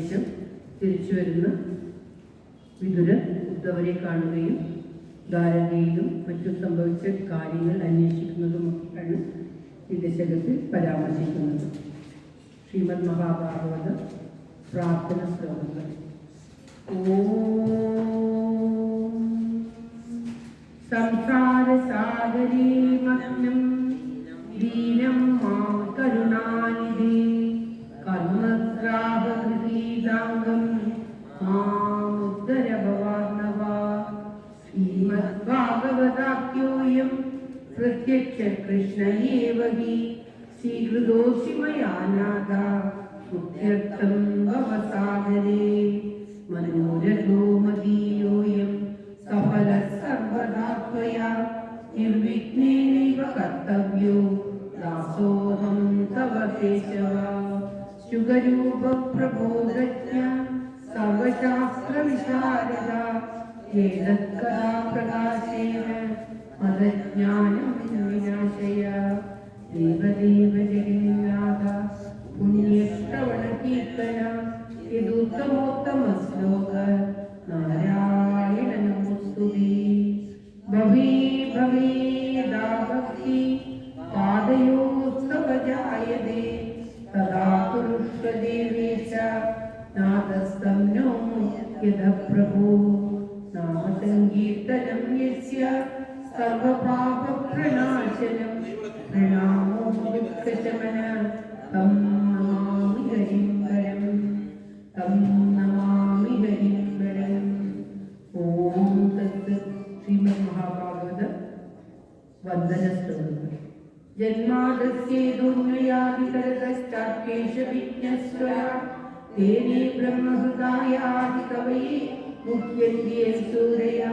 ശേഷം തിരിച്ചു വരുന്ന വിതുരൻ ഉദ്ധവരെ കാണുകയും ദ്വാരകയിലും മറ്റും സംഭവിച്ച കാര്യങ്ങൾ അന്വേഷിക്കുന്നതുമൊക്കെയാണ് ഈ ദശകത്തിൽ പരാമർശിക്കുന്നത്. ശ്രീമദ് മഹാഭാഗവത പ്രാർത്ഥന ശ്ലോകങ്ങൾ. ഓം സംസാരസാഗരേ മഗ്നം ദീനം മാം കരുണാനിധി കർമ്മഗ്രാഹഗൃഹീതാംഗം മാമുദ്ധര ഭവാർണവ. ശ്രീമദ്ഭാഗവതാഖ്യോയം പ്രത്യക്ഷ കൃഷ്ണ ഏവ ഹി സ്വീകൃതോऽസി മയാ നാഥ മുക്ത്യർത്ഥം ഭവസാഗരേ. മനോരഥോ മദീയോऽയം സഫലഃ സർവദാ ത്വയാ നിർവിഘ്നേനൈവ കർത്തവ്യോ ദാസോऽഹം തവ കേശവ. ശുഗരൂപ പ്രബോധജ്ഞ സർവശാസ്ത്രവിശാരദ ഏതത്കഥാ പ്രകാശേന മദജ്ഞാനം വിനാശയ. ദേവദേവ ജഗന്നാഥ പുണ്യശ്രവണ കീർത്തന യദുത്തമോത്തമ ശ്ലോക നാരായണ നമോസ്തുതേ. ഭവേ ഭവേ യദാ ഭക്തി പാദയോസ്തവ ജായതേ തദാ കുരുഷ്വ ദേവേശ നാദസ്തം നോ യദ പ്രഭോ. നാമസങ്കീർത്തനം യസ്യ സർവപാപ പ്രണാശനം പ്രണാമോ ദുഃഖശമന തം നമാമി ഹരിം പരം തം നമാമി ഹരിം പരം. ഓം തത്. ശ്രീമദ് മഹാഭാഗവത വന്ദന ശ്ലോകങ്ങൾ. ജന്മാദസ്യേതുന്മയാദിതരതശ്ചാർക്കേശ വിജ്ഞസ്വരാ തേനേ ബ്രഹ്മഹൃദായാദി കവയേ മുഹ്യന്ത്യേ സൂരയാ.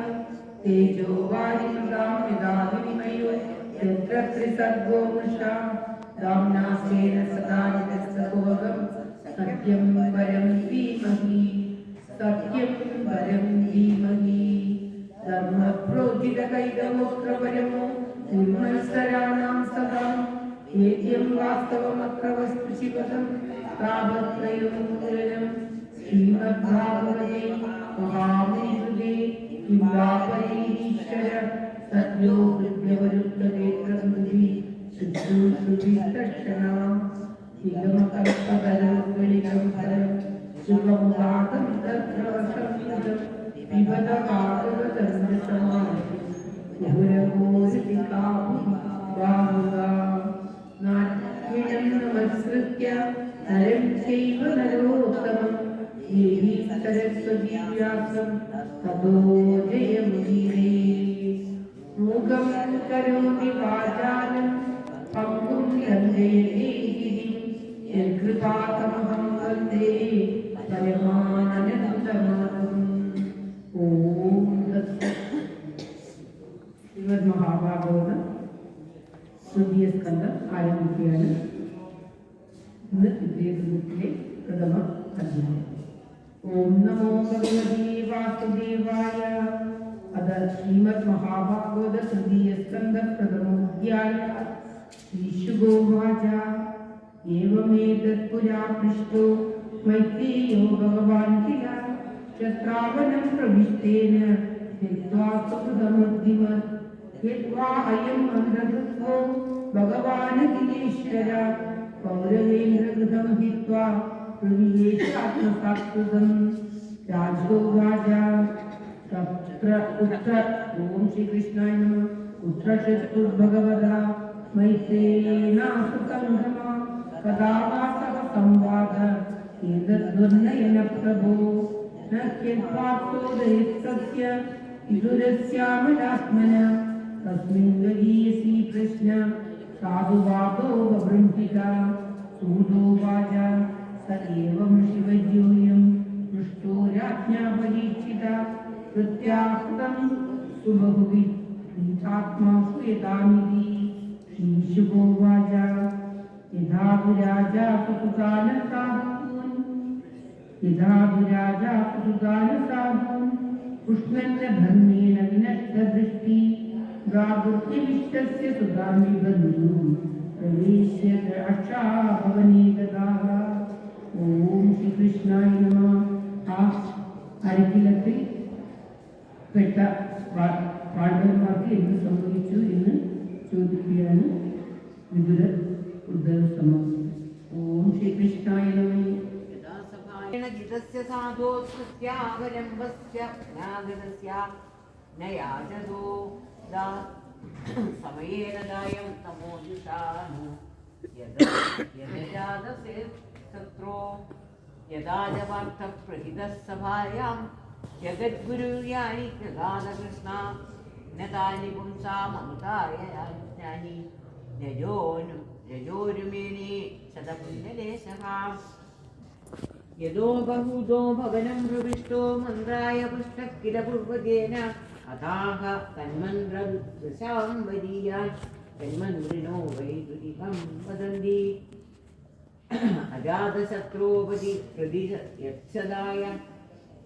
തേജോ വാരിമൃതാം യഥാ വിനിമയോ യത്ര ത്രിസർഗോ മൃഷാ ധാമ്നാസ്യേന സദാ നിരസ്തകോഹം സത്യം പരം ധീമഹി സത്യം പരം ധീമഹി. ധർമ്മപ്രോചിതകൈതമോത്ര പരമോ നിർമ്മത്സരാണാം സദാ ഏത്യം വാസ്തവമത്ര വസ്തു ശിവസം താപത്രയം മൂലനം. ശ്രീമദ്ഭാഗവതേ മഹാമുനികൃതേ കിംവാപരീശ്വര സത്യോ ഹൃദ്യവരുദ്ധേ പ്രകൃതി ശുശ്രൂഷുഭിതക്ഷണാ. നിഗമകൽപ്പതരോഗളികം ഫലം ശുഭമുഖാതം തദ്രവസം പിബത ഭാഗവതന്യസമാധി നാട്യം നമസ്കൃത്യ നരം ചൈവ നരോത്തമം ദേവീം സരസ്വതീ വ്യാസം തതോ ജയമുദീരേ. മൂകം കരോമി വാചാലം പങ്കും ലംഘയതേ ഗിരിം യത്കൃപാതമഹം വന്ദേ പരമാനന്ദമാധവം. ഓം തത്സത്. ശ്രീമദ് മഹാഭാഗവത തൃതീയ സ്കന്ധം ആരംഭിക്കുകയാണ്. ഇന്ന് വിദ്യാസൂക്തിലെ പ്രഥമ അധ്യായം. ഓം നമോ ഭഗവതേ വാസുദേവായ. അത ശ്രീമദ് മഹാഭാഗവത തൃതീയ സ്കന്ധ പ്രഥമോധ്യായ. ശ്രീശുഗോവാച ഏവമേതത് പുരാ പൃഷ്ടോ മൈത്രീയോ ഭഗവാൻ കില ശത്രാവനം പ്രവിഷ്ടേന ഹിത്വാ സുഹൃതമദ്ദിമത് ഹിത്വാ അയം അന്ധൃത്വോ ഭഗവാൻ കിലേശ്വര കൗരവേന്ദ്രകൃതം ഹിത്വാ പ്രവിയേശാത്മസാത്കൃതം. രാജോവാച തത്ര ഉത്ര. ഓം ശ്രീകൃഷ്ണായ നമഃ. ഉത്ര ശത്രുർഭഗവതാ മൈത്രേണാസുതംഗമാ കഥാ വാ സഹ സംവാദ ഏതദ്വർണ്ണയന പ്രഭോ ന ഹ്യത്വാപ്തോദയസ്യ വിദുരസ്യാമലാത്മന തസ്മിൻ ഗരീയസി പ്രശ്ന സാധുവാദോ വബൃംഹിത. സൂതോവാച സ ഏവം ശിവജ്യോയം പൃഷ്ടോ രാജ്ഞാ പരീക്ഷിത പ്രത്യാഹൃതം സുബഹുവിദ് പീഠാത്മാ സുയതാമിതി. ശ്രീശുഗോവാച യഥാ ദുരാജാ പശുകാനസാധൂൻ പുഷ്ണന്ന ധർമ്മേണ വിനഷ്ടദൃഷ്ടി ഗാവൃത്തിവിഷ്ടസ്യ സുധാമി ബന്ധു പ്രവേശ്യ ദ്രാക്ഷാഭവനേ ഗതാഃ. ഓം ശ്രീകൃഷ്ണായ നമഃ. പെട്ട പാണ്ഡവന്മാർക്ക് എന്ത് സംഭവിച്ചു എന്ന് ചോദിക്കുകയാണ് വിദുരർ ഉദ്ധവ സമ്മതം. ഓം ശ്രീകൃഷ്ണായ നമഃ. ജഗദ്ഗുരുയാനി ജഗാദകൃഷ്ണ നതാനി പുംസാമമുദായയാനി രജോരുമേനി ശതപുണ്യദേശഃ യദോ ബഹൂദോ ഭവനം പ്രവിഷ്ടോ മന്ത്രായ പുഷ്ടഃ കില പൂർവജേന അതാഹ തന്മന്ത്രദൃശാംവരീയാൻ തന്മന്ത്രിണോ വൈ ദുരിതം വദന്തി അജാതശത്രോപതി പ്രതിയക്ഷദായ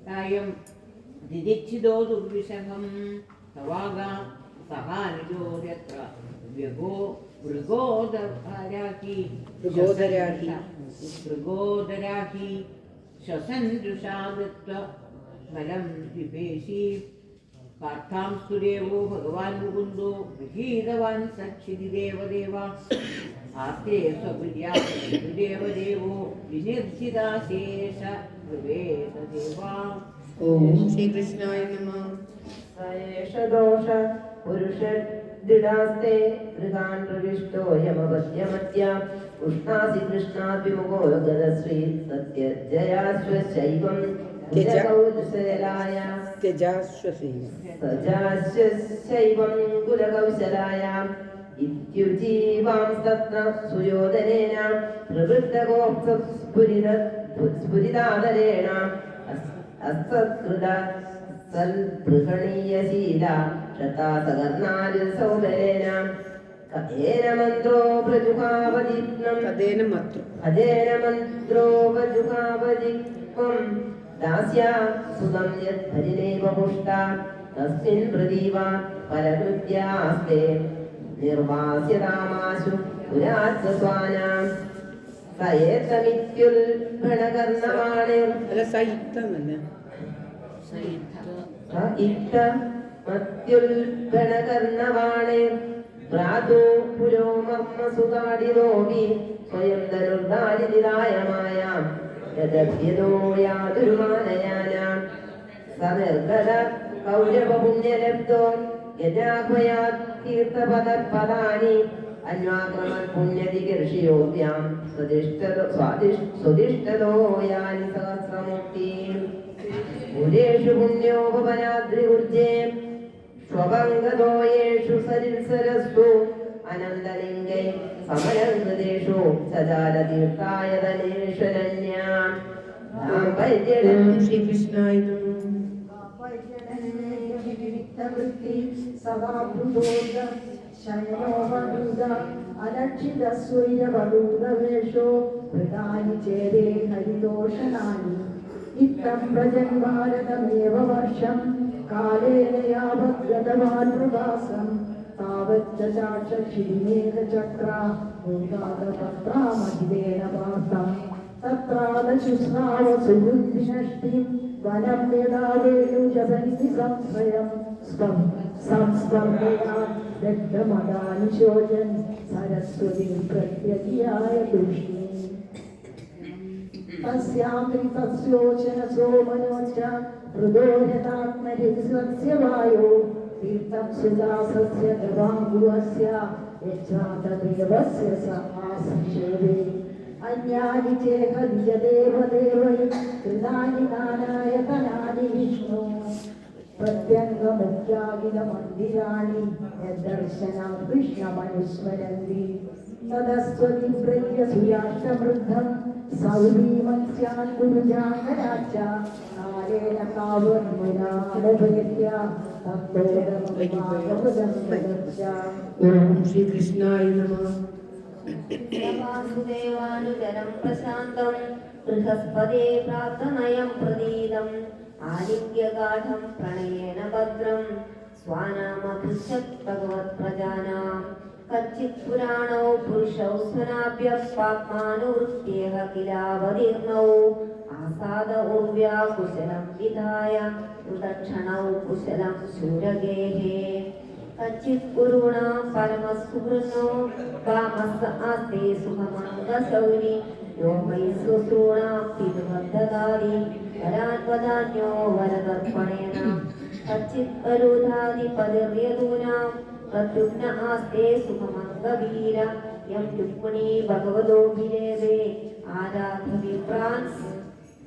തായം ദിദിച്ഛിദോ ദുർവിഷഹം തവാഗ സഹാനുജോര്യത്ര മൃഗോദരാഹി ശ്വസൻദൃഷാദത്വ മലം വിഭേഷി പാർത്ഥാംസ്തുദേവോ ഭഗവാൻ മുകുന്ദോ ഗൃഹീതവാൻ സക്ഷിതി ദേവദേവ ആസ്തേ സ്വപുര്യാദേവദേവോ വിനിർജിതാശേഷ ഭവേതദേവാ. ഓം ശ്രീകൃഷ്ണായ നമഃ. സയേഷദോഷ പുരുഷദിടാസ്തേ ഗൃഹാൻ പ്രവിഷ്ടോ യമപദ്യമദ്യ ഉഷ്ണാസി കൃഷ്ണാദ്വിമുഖോ ഗതശ്രീ സത്യജയാശ്വശൈവം കുലകൗശലായ സജാശ്വശൈവം കുലകൗശലായ ഇത്യുജീവാം തത്ര സുയോധനേന പ്രവൃത്തഗോപ്തസ്ഫുരിതാദരേണ അസത്കൃത സൽബൃഹണീയശീല ശതാസകർണാല് സൗബലേന കഥേന മന്ത്രോ പ്രജുഹാവതിത്നം അധേന മന്ത്രോ പ്രജുഹാവതിത്വം ദാസ്യ സുതം യദ്ഭജിനേവ പുഷ്ട തസ്മിൻ പ്രദീപ പരകൃത്യാസ്തേ നിർവാസ്യതാമാശു പുരാത്സ്വാനാം സയേതമിത്യുൽഭണകർണവാണിർ മത്യുൽഭണകർണവാണിർ ഭ്രാതോ പുരോ മർമ്മസുതാടിനോവി സ്വയം ധനുർധാരിതിരായമായാം യദഭ്യതോ യാതൊരുമാനയാനാം സനിർഗത കൗരവപുണ്യലബ്ധോ യജാഹ്വയാത് തീർത്ഥപദപദാനി അന്വാക്രമൻ പുണ്യതികർഷിയോഭ്യാം സ്വദിഷ്ടതോ യാനി സഹസ്രമുക്തി പുരേഷു പുണ്യോപവനാദ്രികുർജേ സ്വഭംഗതോയേഷു സരിത്സരസ്സു അനന്തലിംഗൈ സമരംഗതേഷു സജാലതീർത്ഥായതനേശ്വരന്യാം. ശ്രീകൃഷ്ണായ നമഃ. അലക്ഷിതസ്വൈരവദൂതവേഷോ മൃഗാനി ചേരേ ഹരിദോഷനാനി ഇത്തം പ്രജൻ ഭാരതമേവ വർഷം കാലേന യാവദ്ഗതവാൻ പ്രഭാസം താവచ్చ ചാക്ഷീമേഘചക്ര മൂകാതപത്രാമഹിതേന വാർത്ത തത്രാദശുസ്രാവ സുബുദ്ധിനഷ്ടിം വനം യഥാവേണു ജപന്തി സംശ്രയം സംസ്പർദ്ധയാ ദഗ്ധമദാനുശോചൻ സരസ്വതി പ്രത്യതിയായ ദുഷ്ണി തസ്യാം തസ്യോചന സോമനോച്ച ഹൃദോരതാത്മരിസസ്യ വായോ തീർത്ഥം സുദാസസ്യ ഗവാംഗുവസ്യ യജ്ഞാതദേവസ്യ സഹാസിഷേവേ അന്യാനി ചേഹ നിജദേവദേവൈ കൃതാനി നാനായതനാനി വിഷ്ണു പ്രത്യംഗമുഖ്യാഖിലമന്ദിരാണി യദ്ദർശനം കൃഷ്ണമനുസ്മരന്തി തദസ്വതി പ്രത്യസുരാഷ്ടമൃദ്ധം സൗരീമത്സ്യാൻ ഗുരുജാങ്കരാച്ച കാലേന കാവന്മുനാലഭയത്യ തത്തോദമഭാഗവതം പ്രദർശ. ഓം ശ്രീകൃഷ്ണായ നമഃ. വാസുദേവാനുചരം പ്രശാന്തം ബൃഹസ്പതേ പ്രാപ്തനയം പ്രതീതം ആലിംഗ്യഗാഠം പ്രണയേന ഭദ്രം സ്വാനാമപൃച്ഛത് ഭഗവത് പ്രജാനാം കച്ചിത് പുരാണോ പുരുഷൗ സ്വനാഭ്യഃ പാപ്മാനുവൃത്യേഹ കിലാവതീർണൗ आसाद उर्व्या कुशलं विधाय दक्षिणौ कुशलं शूरगेः कच्चित् गुरुणा परमसुहृन्नो वामस्य आस्ते सुखमङ्गशौरि यो वै शुश्रूणां पितृबद्धकारि वरान्वदान्यो वरदर्पणेन कच्चित् अरुधादिपदिर्यदूनां प्रद्युम्न आस्ते सुखमङ्गवीर यं रुक्मिणी भगवतो विदेवे आराधविप्रान्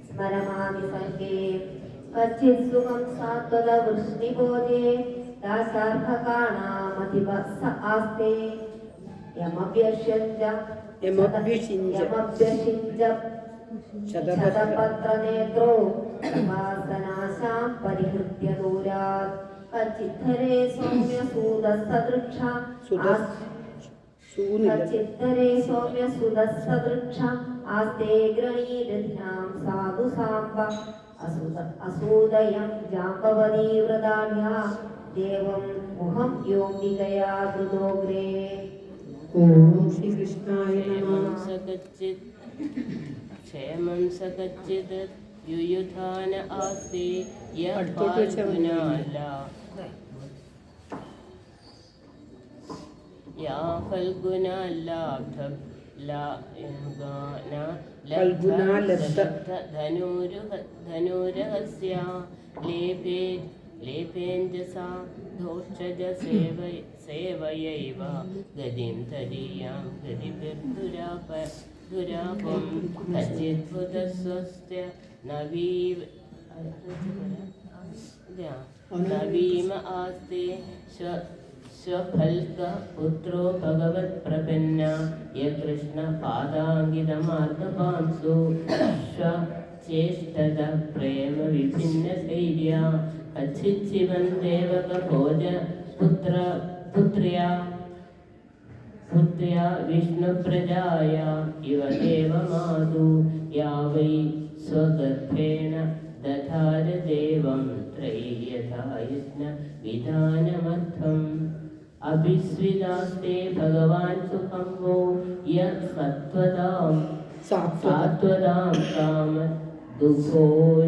स्मरमामि सर्गे कच्चित् सुखं सात्वतवृष्णिबोधे दासार्हकाणामतिवत्स आस्ते यमभ्यषिञ्च शतपत्रनेत्रो वासनाशां परिहृत्य दूरात् कच्चिद्धरे सौम्यसूदसदृक्षा कच्चिद्धरे सौम्यसूदसदृक्षा आस्ते गृणीरथ्यां साधु साम्ब असूदयं जाम्बवती व्रताढ्या देवं मुखं योगिकया कृतोग्रे ओम श्री कृष्णाय नमः। क्षेमं सकच्चित् युयुधान आस्ते यः फाल्गुनाला या धनुरहस्या लेपेञ्जसा धोक्षज सेवयैव गतिं तदीयां गतिभिर्दुरापं कच्चिद्भुतस्वस्य नवीम आस्ते स्वफल्कपुत्रो भगवत्प्रपन्ना यकृष्णपादाङ्गितमार्गपांसु स्वचेष्टद प्रेम विभिन्नधैर्या कच्चिच्छिवन् देवकभोज पुत्र्या विष्णुप्रजाया इव देवमातु या वै स्वगर्भेण दधार देवं त्रय्यथा यज्ञ विधानमर्थम् अभिस्विदास्ते भगवान् सुखं वो यः सात्वतां काम दुःखो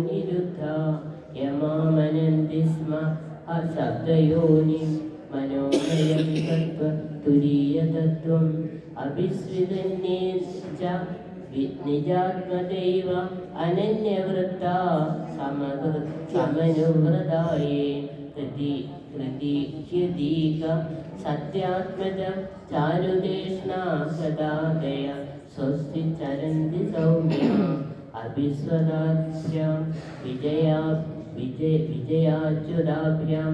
निरुद्धा यमामनन्ति स्म अशब्दयोनिं मनोमयं तत्त्वतुरीयतत्त्वम् अभिस्विदन्ये च निजात्मदैव अनन्यवृत्ता समनुव्रताये कृतिह्यदीक सत्यात्मज चारुदेष्णा सदादय स्वस्ति चरन्ति सौम्या अभिस्वदाभ्यां विजयाच्युताभ्यां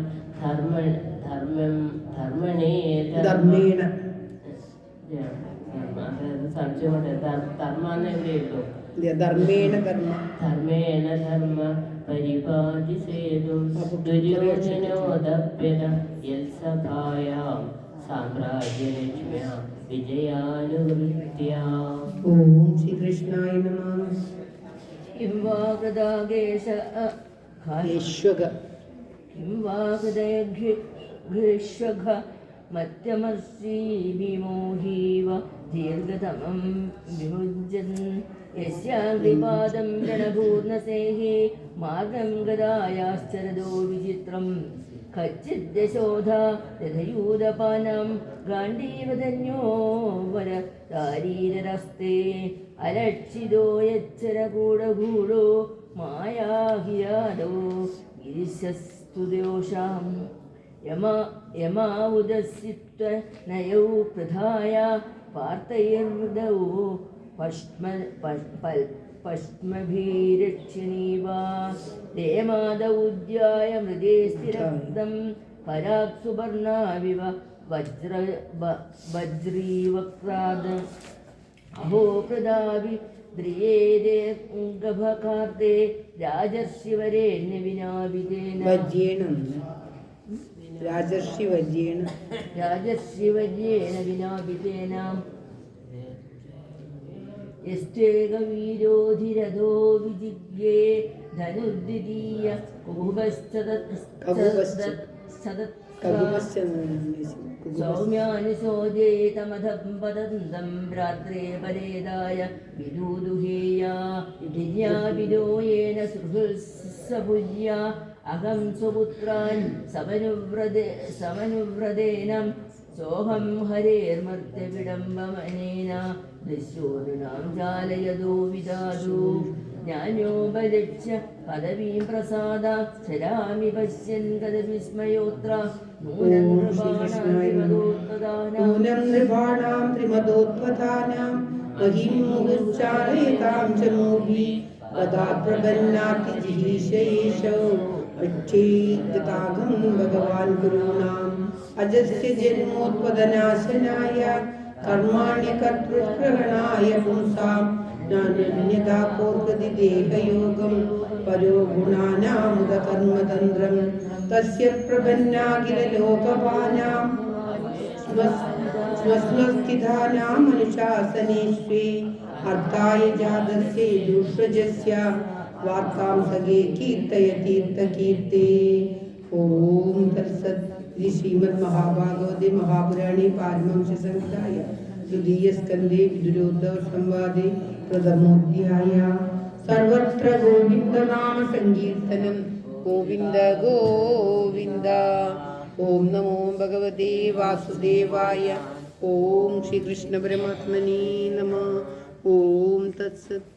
धर्मेण ധർമ്മ പരിപാലിസേതും ദുര്യോധനോദപ്യത യത്സഭായാം സാമ്രാജ്യലക്ഷ്മ്യാ വിജയാനുവൃത്യാ. ओम श्री कृष्णाय नमः। किं वा कृतागेश किं वा कृतयघ्रेष्वघ मत्यमर्षि विमोहीव दीर्घतमं विमुञ्जन् यस्याग्निपादं रणपूर्णसेः मार्गं गदायाश्चरदो विचित्रं कच्चिद्यशोधा रथयूदपानां गाण्डीवधन्यो वरदारीरस्ते अलक्षितो यच्चरगूढगूढो मायाहियादो गिरिशस्तु दोषाम् यमाउदसित्वनयौ प्रधाय पार्थैर्मृदौ पश्मभिरक्षिणीवा देमादौद्याय मृगे स्थिरक्तं पराक् सुपर्णाविव वज्रीवक्त्राद् अहो प्रदावि द्रियेदेगभकार्ते राजर्षिवरेण्यविनाविदेन राजर्षिवर्येण विनापितेन यस्तेकवीरोधिरथो विजिज्ञे धनुर्द्वितीय कुहुभश्चतत्सदत् സൗമ്യാനി സോജേതമധം പദന്തം രാത്രേ പരേതായ വിദൂദുഹേയ വിദോയേന സുഹൃത്സഭുജ്യ അഹം സ്വപുത്രാൻ സമനുവ്രതേനം സോഹം ഹരേർമർത്യവിഡംബമനേന ദസ്യോരുണാം ജാലയതോ വിദാതു ജ്ഞാനോപലക്ഷ്യ പദവീം പ്രസാദ ചരാമി പശ്യൻ കദവിസ്മയോത്ര നൂനം നൃപാണാം ത്രിമദോത്വതാനാം മഹിം മുഹുശ്ചാലയതാം ച മൂഢി വദാപ്രപന്നാതി ജിഹീശയേശോ അക്ഷേഗതാഗം ഭഗവാൻ ഗുരുണാം അജസ്യ ജന്മോത്പദനാശനായ കർമാണ്യകർതൃഗ്രഹണായ പുംസാം ജ്ഞാനന്യതാപോർഗതി ദേഹയോഗം പരോ ഗുണാനാമുദകർമ്മതന്ത്രം തസ്യ പ്രപന്നാഖില ലോകപാനാം സ്വസ്മസ്ഥിതാനാം അനുശാസനേഷ്വേ അർത്ഥായ ജാതസ്യ യജുഷജസ്യ വാർത്താം സഖേ കീർത്തയതീർത്ഥകീർത്തേ. ഓം തത്സത്. ഇത് ശ്രീമദ് മഹാഭാഗവതേ മഹാപുരാണേ പാരമംശ സംഹിതായ തൃതീയ സ്കന്ധേ വിദുരോദ്ധവ സംവാദേ പ്രഥമോധ്യായ. സർവത്ര ഗോവിന്ദനാമ സങ്കീർത്തനം. ഗോവിന്ദ ഗോവിന്ദ. ഓം നമോ ഭഗവതേ വാസുദേവായ. ഓം ശ്രീകൃഷ്ണ പരമാത്മനേ നമഃ. ഓം തത്സത്.